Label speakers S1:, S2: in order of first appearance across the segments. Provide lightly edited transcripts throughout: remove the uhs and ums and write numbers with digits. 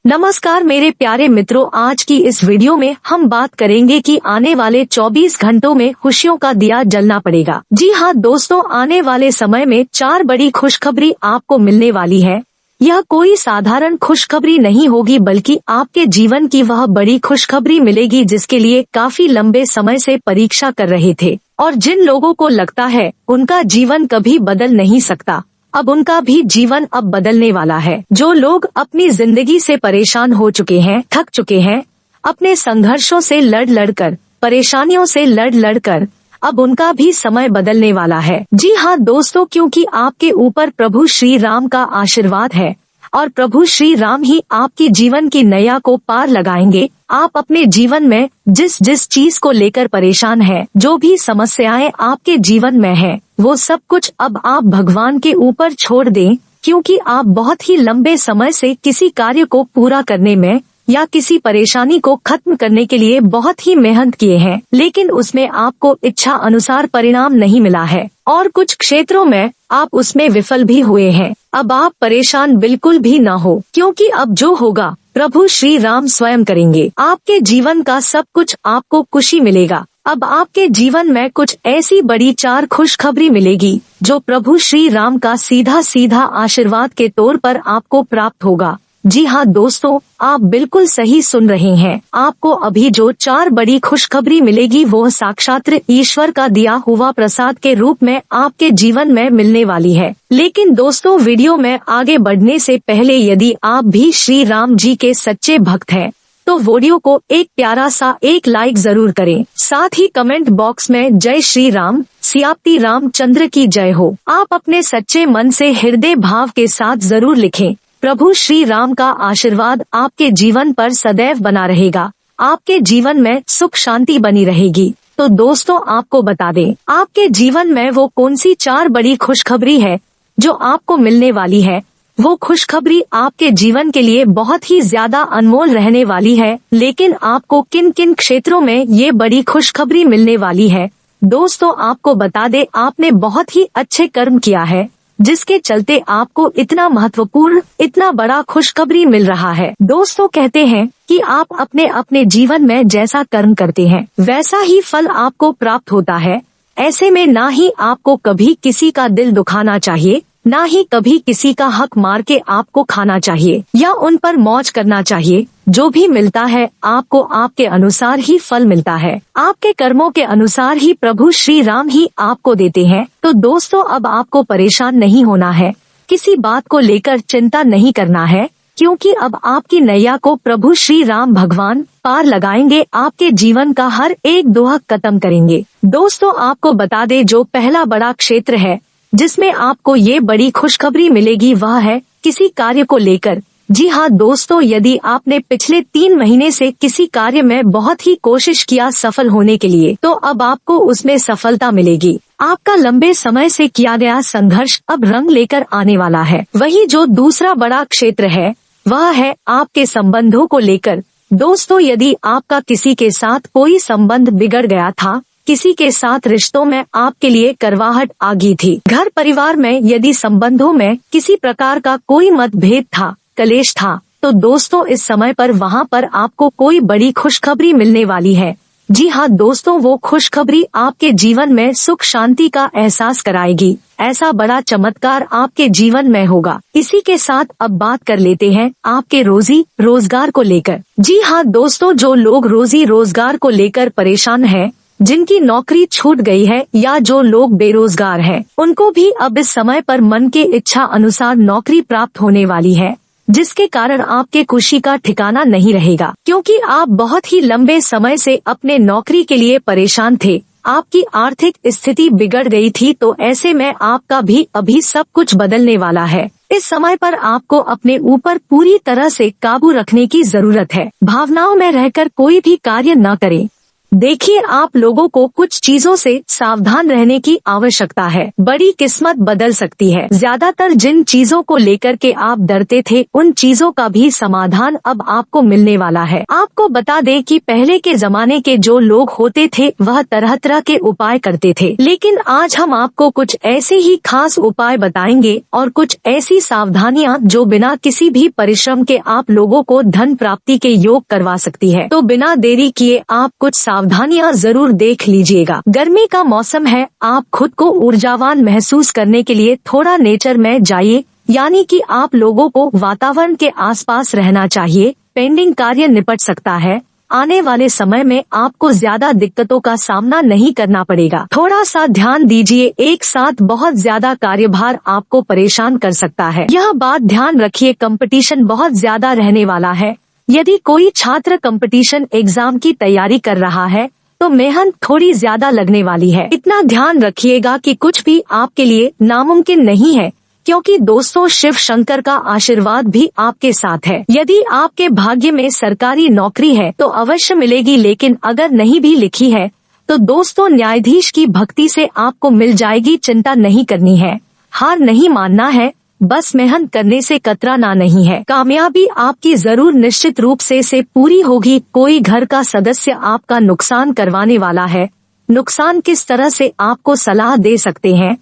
S1: नमस्कार मेरे प्यारे मित्रों, आज की इस वीडियो में हम बात करेंगे कि आने वाले 24 घंटों में खुशियों का दिया जलना पड़ेगा। जी हाँ दोस्तों, आने वाले समय में 4 बड़ी खुशखबरी आपको मिलने वाली है। यह कोई साधारण खुशखबरी नहीं होगी, बल्कि आपके जीवन की वह बड़ी खुशखबरी मिलेगी जिसके लिए काफी लंबे समय से परीक्षा कर रहे थे और जिन लोगों को लगता है उनका जीवन कभी बदल नहीं सकता, अब उनका भी जीवन अब बदलने वाला है। जो लोग अपनी जिंदगी से परेशान हो चुके हैं, थक चुके हैं, अपने संघर्षों से लड़ कर, परेशानियों से लड़ कर, अब उनका भी समय बदलने वाला है। जी हाँ दोस्तों, क्योंकि आपके ऊपर प्रभु श्री राम का आशीर्वाद है और प्रभु श्री राम ही आपकी जीवन की नैया को पार लगाएंगे। आप अपने जीवन में जिस जिस चीज को लेकर परेशान हैं, जो भी समस्याएं आपके जीवन में हैं, वो सब कुछ अब आप भगवान के ऊपर छोड़ दें, क्योंकि आप बहुत ही लंबे समय से किसी कार्य को पूरा करने में या किसी परेशानी को खत्म करने के लिए बहुत ही मेहनत किए हैं, लेकिन उसमें आपको इच्छा अनुसार परिणाम नहीं मिला है और कुछ क्षेत्रों में आप उसमें विफल भी हुए हैं। अब आप परेशान बिल्कुल भी ना हो, क्योंकि अब जो होगा प्रभु श्री राम स्वयं करेंगे। आपके जीवन का सब कुछ आपको खुशी मिलेगा। अब आपके जीवन में कुछ ऐसी बड़ी 4 खुशखबरी मिलेगी जो प्रभु श्री राम का सीधा सीधा आशीर्वाद के तौर पर आपको प्राप्त होगा। जी हाँ दोस्तों, आप बिल्कुल सही सुन रहे हैं। आपको अभी जो 4 बड़ी खुशखबरी मिलेगी वो साक्षात ईश्वर का दिया हुआ प्रसाद के रूप में आपके जीवन में मिलने वाली है। लेकिन दोस्तों, वीडियो में आगे बढ़ने से पहले यदि आप भी श्री राम जी के सच्चे भक्त हैं तो वीडियो को एक प्यारा सा एक लाइक जरूर करें। साथ ही कमेंट बॉक्स में जय श्री राम, सियापति रामचंद्र की जय हो, आप अपने सच्चे मन से हृदय भाव के साथ जरूर लिखें। प्रभु श्री राम का आशीर्वाद आपके जीवन पर सदैव बना रहेगा। आपके जीवन में सुख शांति बनी रहेगी। तो दोस्तों, आपको बता दें, आपके जीवन में वो कौन सी 4 बड़ी खुशखबरी है जो आपको मिलने वाली है। वो खुशखबरी आपके जीवन के लिए बहुत ही ज्यादा अनमोल रहने वाली है। लेकिन आपको किन किन क्षेत्रों में ये बड़ी खुशखबरी मिलने वाली है, दोस्तों आपको बता दे, आपने बहुत ही अच्छे कर्म किया है जिसके चलते आपको इतना महत्वपूर्ण, इतना बड़ा खुशखबरी मिल रहा है। दोस्तों, कहते हैं कि आप अपने अपने जीवन में जैसा कर्म करते हैं वैसा ही फल आपको प्राप्त होता है। ऐसे में ना ही आपको कभी किसी का दिल दुखाना चाहिए, ना ही कभी किसी का हक मार के आपको खाना चाहिए या उन पर मौज करना चाहिए। जो भी मिलता है आपको आपके अनुसार ही फल मिलता है। आपके कर्मों के अनुसार ही प्रभु श्री राम ही आपको देते हैं। तो दोस्तों, अब आपको परेशान नहीं होना है, किसी बात को लेकर चिंता नहीं करना है, क्योंकि अब आपकी नैया को प्रभु श्री राम भगवान पार लगाएंगे। आपके जीवन का हर एक दुख खत्म करेंगे। दोस्तों, आपको बता दे, जो पहला बड़ा क्षेत्र है जिसमें आपको ये बड़ी खुशखबरी मिलेगी वह है किसी कार्य को लेकर। जी हाँ दोस्तों, यदि आपने पिछले 3 महीने से किसी कार्य में बहुत ही कोशिश किया सफल होने के लिए, तो अब आपको उसमें सफलता मिलेगी। आपका लंबे समय से किया गया संघर्ष अब रंग लेकर आने वाला है। वही जो दूसरा बड़ा क्षेत्र है वह है आपके संबंधों को लेकर। दोस्तों, यदि आपका किसी के साथ कोई संबंध बिगड़ गया था, किसी के साथ रिश्तों में आपके लिए करवाहट आ गई थी, घर परिवार में यदि संबंधों में किसी प्रकार का कोई मतभेद था, कलेश था, तो दोस्तों इस समय पर वहां पर आपको कोई बड़ी खुशखबरी मिलने वाली है। जी हाँ दोस्तों, वो खुशखबरी आपके जीवन में सुख शांति का एहसास कराएगी। ऐसा बड़ा चमत्कार आपके जीवन में होगा। इसी के साथ अब बात कर लेते हैं आपके रोजी रोजगार को लेकर। जी हाँ दोस्तों, जो लोग रोजी रोजगार को लेकर परेशान हैं, जिनकी नौकरी छूट गई है या जो लोग बेरोजगार हैं, उनको भी अब इस समय पर मन के इच्छा अनुसार नौकरी प्राप्त होने वाली है, जिसके कारण आपके खुशी का ठिकाना नहीं रहेगा, क्योंकि आप बहुत ही लंबे समय से अपने नौकरी के लिए परेशान थे। आपकी आर्थिक स्थिति बिगड़ गई थी, तो ऐसे में आपका भी अभी सब कुछ बदलने वाला है। इस समय पर आपको अपने ऊपर पूरी तरह से काबू रखने की जरूरत है। भावनाओं में रहकर कोई भी कार्य न करें। देखिए, आप लोगों को कुछ चीजों से सावधान रहने की आवश्यकता है। बड़ी किस्मत बदल सकती है। ज्यादातर जिन चीजों को लेकर के आप डरते थे, उन चीजों का भी समाधान अब आपको मिलने वाला है। आपको बता दें कि पहले के जमाने के जो लोग होते थे वह तरह तरह के उपाय करते थे, लेकिन आज हम आपको कुछ ऐसे ही खास उपाय बताएंगे और कुछ ऐसी सावधानियां जो बिना किसी भी परिश्रम के आप लोगों को धन प्राप्ति के योग करवा सकती है। तो बिना देरी किए आप कुछ सावधानियां जरूर देख लीजिएगा। गर्मी का मौसम है, आप खुद को ऊर्जावान महसूस करने के लिए थोड़ा नेचर में जाइए, यानी कि आप लोगों को वातावरण के आसपास रहना चाहिए। पेंडिंग कार्य निपट सकता है। आने वाले समय में आपको ज्यादा दिक्कतों का सामना नहीं करना पड़ेगा। थोड़ा सा ध्यान दीजिए, एक साथ बहुत ज्यादा कार्यभार आपको परेशान कर सकता है। यह बात ध्यान रखिए, कंपटीशन बहुत ज्यादा रहने वाला है। यदि कोई छात्र कंपटीशन एग्जाम की तैयारी कर रहा है तो मेहनत थोड़ी ज्यादा लगने वाली है। इतना ध्यान रखिएगा कि कुछ भी आपके लिए नामुमकिन नहीं है, क्योंकि दोस्तों शिव शंकर का आशीर्वाद भी आपके साथ है। यदि आपके भाग्य में सरकारी नौकरी है तो अवश्य मिलेगी, लेकिन अगर नहीं भी लिखी है तो दोस्तों न्यायाधीश की भक्ति से आपको मिल जाएगी। चिंता नहीं करनी है, हार नहीं मानना है, बस मेहनत करने से कतराना नहीं है। कामयाबी आपकी जरूर निश्चित रूप से पूरी होगी। कोई घर का सदस्य आपका नुकसान करवाने वाला है। नुकसान किस तरह से आपको सलाह दे सकते हैं?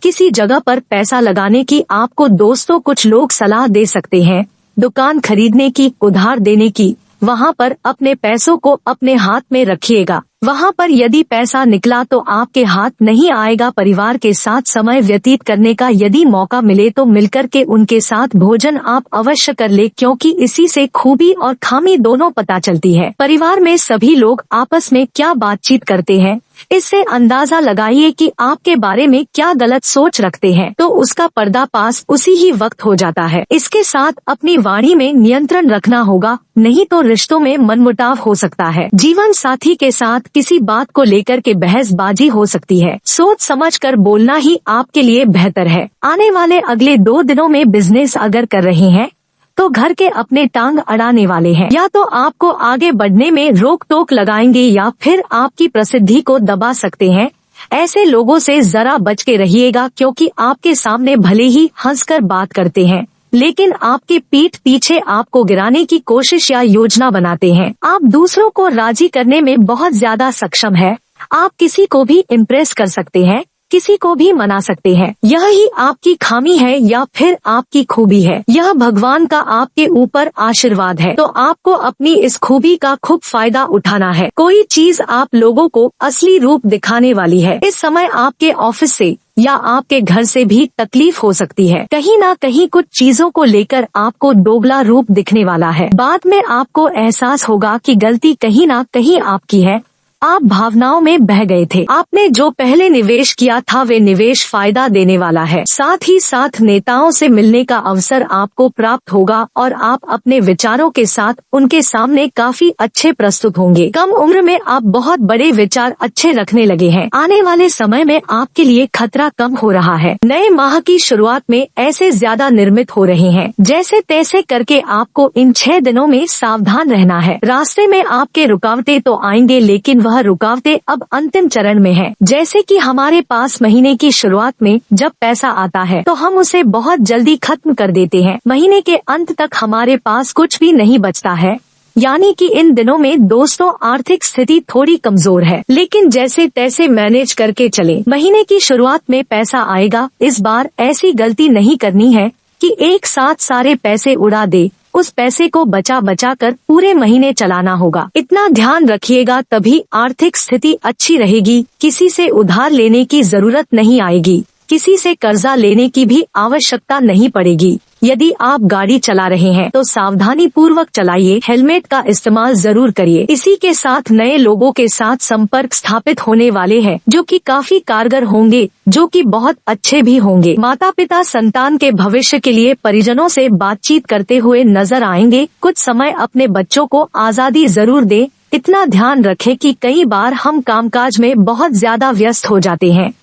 S1: किसी जगह पर पैसा लगाने की आपको दोस्तों कुछ लोग सलाह दे सकते हैं। दुकान खरीदने की, उधार देने की, वहाँ पर अपने पैसों को अपने हाथ में रखिएगा। वहाँ पर यदि पैसा निकला तो आपके हाथ नहीं आएगा। परिवार के साथ समय व्यतीत करने का यदि मौका मिले तो मिलकर के उनके साथ भोजन आप अवश्य कर ले, क्योंकि इसी से खूबी और खामी दोनों पता चलती है। परिवार में सभी लोग आपस में क्या बातचीत करते हैं, इससे अंदाजा लगाइए कि आपके बारे में क्या गलत सोच रखते हैं, तो उसका पर्दाफाश उसी ही वक्त हो जाता है। इसके साथ अपनी वाणी में नियंत्रण रखना होगा, नहीं तो रिश्तों में मनमुटाव हो सकता है। जीवन साथी के साथ किसी बात को लेकर के बहसबाजी हो सकती है। सोच समझ कर बोलना ही आपके लिए बेहतर है। आने वाले अगले 2 दिनों में बिजनेस अगर कर रहे हैं तो घर के अपने टांग अड़ाने वाले हैं। या तो आपको आगे बढ़ने में रोक टोक लगाएंगे या फिर आपकी प्रसिद्धि को दबा सकते हैं। ऐसे लोगों से जरा बच के रहिएगा, क्योंकि आपके सामने भले ही हंसकर बात करते हैं, लेकिन आपके पीठ पीछे आपको गिराने की कोशिश या योजना बनाते हैं। आप दूसरों को राजी करने में बहुत ज्यादा सक्षम है। आप किसी को भी इम्प्रेस कर सकते हैं, किसी को भी मना सकते हैं। यह ही आपकी खामी है या फिर आपकी खूबी है। यह भगवान का आपके ऊपर आशीर्वाद है, तो आपको अपनी इस खूबी का खूब फायदा उठाना है। कोई चीज आप लोगों को असली रूप दिखाने वाली है। इस समय आपके ऑफिस से या आपके घर से भी तकलीफ हो सकती है। कहीं ना कहीं कुछ चीजों को लेकर आपको दोगला रूप दिखने वाला है। बाद में आपको एहसास होगा कि गलती कहीं ना कहीं आपकी है। आप भावनाओं में बह गए थे। आपने जो पहले निवेश किया था वे निवेश फायदा देने वाला है। साथ ही साथ नेताओं से मिलने का अवसर आपको प्राप्त होगा और आप अपने विचारों के साथ उनके सामने काफी अच्छे प्रस्तुत होंगे। कम उम्र में आप बहुत बड़े विचार अच्छे रखने लगे हैं। आने वाले समय में आपके लिए खतरा कम हो रहा है। नए माह की शुरुआत में ऐसे ज्यादा निर्मित हो रहे हैं। जैसे तैसे करके आपको इन 6 दिनों में सावधान रहना है। रास्ते में आपके रुकावटें तो आएंगे, लेकिन वह रुकावटें अब अंतिम चरण में है। जैसे कि हमारे पास महीने की शुरुआत में जब पैसा आता है तो हम उसे बहुत जल्दी खत्म कर देते हैं। महीने के अंत तक हमारे पास कुछ भी नहीं बचता है। यानी कि इन दिनों में दोस्तों आर्थिक स्थिति थोड़ी कमजोर है, लेकिन जैसे तैसे मैनेज करके चले। महीने की शुरुआत में पैसा आएगा। इस बार ऐसी गलती नहीं करनी है कि एक साथ सारे पैसे उड़ा दे। उस पैसे को बचा बचा कर पूरे महीने चलाना होगा। इतना ध्यान रखिएगा, तभी आर्थिक स्थिति अच्छी रहेगी। किसी से उधार लेने की जरूरत नहीं आएगी। किसी से कर्जा लेने की भी आवश्यकता नहीं पड़ेगी। यदि आप गाड़ी चला रहे हैं तो सावधानी पूर्वक चलाइए। हेलमेट का इस्तेमाल जरूर करिए। इसी के साथ नए लोगों के साथ संपर्क स्थापित होने वाले हैं, जो कि काफी कारगर होंगे, जो कि बहुत अच्छे भी होंगे। माता पिता संतान के भविष्य के लिए परिजनों से बातचीत करते हुए नजर आएंगे। कुछ समय अपने बच्चों को आजादी जरूर दें। इतना ध्यान रखें कि कई बार हम कामकाज में बहुत ज्यादा व्यस्त हो जाते हैं।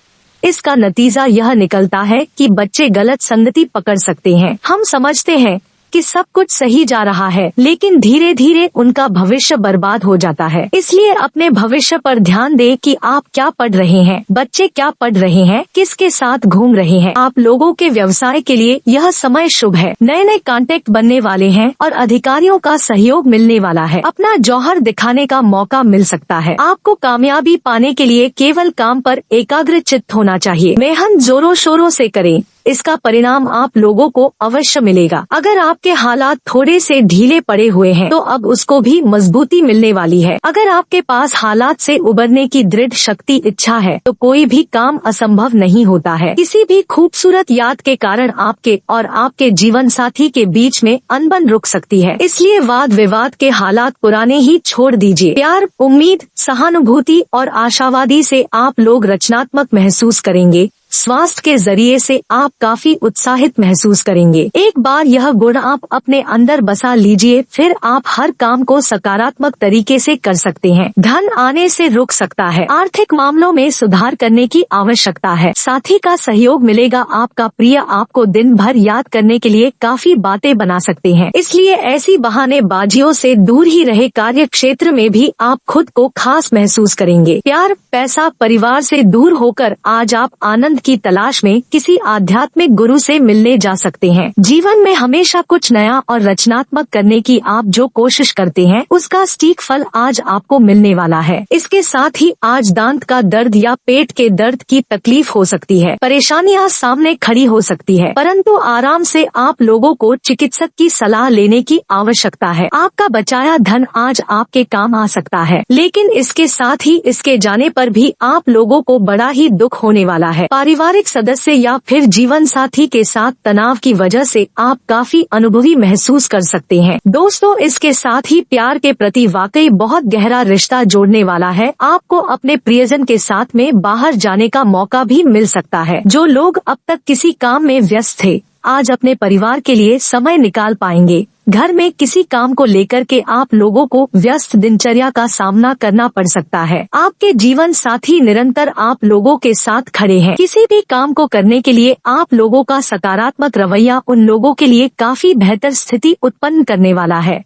S1: इसका नतीजा यह निकलता है कि बच्चे गलत संगति पकड़ सकते हैं। हम समझते हैं कि सब कुछ सही जा रहा है, लेकिन धीरे धीरे उनका भविष्य बर्बाद हो जाता है। इसलिए अपने भविष्य पर ध्यान दें कि आप क्या पढ़ रहे हैं, बच्चे क्या पढ़ रहे हैं, किसके साथ घूम रहे हैं। आप लोगों के व्यवसाय के लिए यह समय शुभ है। नए नए कॉन्टेक्ट बनने वाले हैं और अधिकारियों का सहयोग मिलने वाला है। अपना जौहर दिखाने का मौका मिल सकता है। आपको कामयाबी पाने के लिए केवल काम पर एकाग्रचित्त होना चाहिए। मेहनत जोरों शोरों से करें, इसका परिणाम आप लोगों को अवश्य मिलेगा। अगर आपके हालात थोड़े से ढीले पड़े हुए हैं तो अब उसको भी मजबूती मिलने वाली है। अगर आपके पास हालात से उबरने की दृढ़ शक्ति इच्छा है तो कोई भी काम असंभव नहीं होता है। किसी भी खूबसूरत याद के कारण आपके और आपके जीवन साथी के बीच में अनबन रुक सकती है। इसलिए वाद विवाद के हालात पुराने ही छोड़ दीजिए। प्यार, उम्मीद, सहानुभूति और आशावादी से आप लोग रचनात्मक महसूस करेंगे। स्वास्थ्य के जरिए से आप काफी उत्साहित महसूस करेंगे। एक बार यह गुण आप अपने अंदर बसा लीजिए, फिर आप हर काम को सकारात्मक तरीके से कर सकते हैं। धन आने से रुक सकता है। आर्थिक मामलों में सुधार करने की आवश्यकता है। साथी का सहयोग मिलेगा। आपका प्रिय आपको दिन भर याद करने के लिए काफी बातें बना सकते हैं, इसलिए ऐसी बहानेबाजियों से दूर ही रहे। कार्य क्षेत्र में भी आप खुद को खास महसूस करेंगे। प्यार, पैसा, परिवार से दूर होकर आज आप आनंद की तलाश में किसी आध्यात्मिक गुरु से मिलने जा सकते हैं। जीवन में हमेशा कुछ नया और रचनात्मक करने की आप जो कोशिश करते हैं उसका सटीक फल आज आपको मिलने वाला है। इसके साथ ही आज दांत का दर्द या पेट के दर्द की तकलीफ हो सकती है। परेशानियां सामने खड़ी हो सकती है, परंतु आराम से आप लोगों को चिकित्सक की सलाह लेने की आवश्यकता है। आपका बचाया धन आज आपके काम आ सकता है, लेकिन इसके साथ ही इसके जाने पर भी आप लोगों को बड़ा ही दुख होने वाला है। पारिवारिक सदस्य या फिर जीवन साथी के साथ तनाव की वजह से आप काफी अनुभवी महसूस कर सकते हैं। दोस्तों, इसके साथ ही प्यार के प्रति वाकई बहुत गहरा रिश्ता जोड़ने वाला है। आपको अपने प्रियजन के साथ में बाहर जाने का मौका भी मिल सकता है। जो लोग अब तक किसी काम में व्यस्त थे आज अपने परिवार के लिए समय निकाल पाएंगे। घर में किसी काम को लेकर के आप लोगों को व्यस्त दिनचर्या का सामना करना पड़ सकता है। आपके जीवन साथी निरंतर आप लोगों के साथ खड़े हैं। किसी भी काम को करने के लिए आप लोगों का सकारात्मक रवैया उन लोगों के लिए काफी बेहतर स्थिति उत्पन्न करने वाला है।